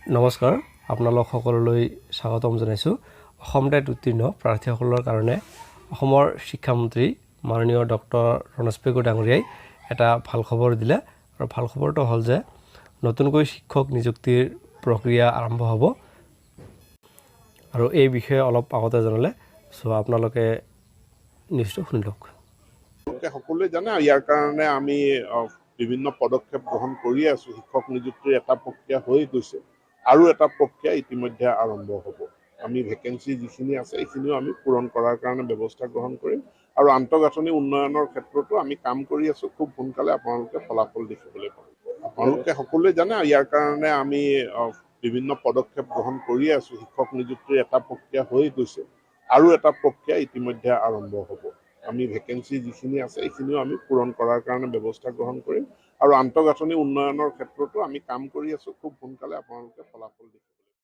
নমস্কাৰ, আপোনালোক সকলোলৈ স্বাগতম জনাইছোঁ। অসম টেট উত্তীৰ্ণ প্ৰাৰ্থীসকলৰ কাৰণে অসমৰ শিক্ষামন্ত্ৰী মাননীয় ডক্টৰ ৰমেশ পেগু ডাঙৰীয়াই এটা ভাল খবৰ দিলে আৰু ভাল খবৰটো হ'ল যে নতুনকৈ শিক্ষক নিযুক্তিৰ প্ৰক্ৰিয়া আৰম্ভ হ'ব আৰু এই বিষয়ে অলপ আগতে জনালে। চ' আপোনালোকে নিউজটো শুনি লওক। সকলোৱে জানে ইয়াৰ কাৰণে আমি বিভিন্ন পদক্ষেপ গ্ৰহণ কৰি আছো। শিক্ষক নিযুক্তিৰ এটা প্ৰক্ৰিয়া হৈ গৈছে আৰু এটা প্ৰক্ৰিয়া ইতিমধ্যে আৰম্ভ হ'ব। আমি ভেকেঞ্চি যিখিনি আছে এইখিনিও আমি পূৰণ কৰাৰ কাৰণে ব্যৱস্থা গ্ৰহণ কৰিম আৰু আন্তঃগাঁথনি উন্নয়নৰ ক্ষেত্ৰতো আমি কাম কৰি আছো। খুব সোনকালে আপোনালোকে ফলাফল দেখিবলৈ পাব। আপোনালোকে সকলোৱে জানে ইয়াৰ কাৰণে আমি বিভিন্ন পদক্ষেপ গ্ৰহণ কৰি আছো। শিক্ষক নিযুক্তিৰ এটা প্ৰক্ৰিয়া হৈ গৈছে আৰু এটা প্ৰক্ৰিয়া ইতিমধ্যে আৰম্ভ হ'ব। আমি ভেকেঞ্চি যিখিনি আছে এইখিনিও আমি পূৰণ কৰাৰ কাৰণে ব্যৱস্থা গ্ৰহণ কৰিম আৰু আন্তঃগাঁথনি উন্নয়নৰ ক্ষেত্ৰতো আমি কাম কৰি আছো। খুব সোনকালে আপোনালোকে ফলাফল দেখিব।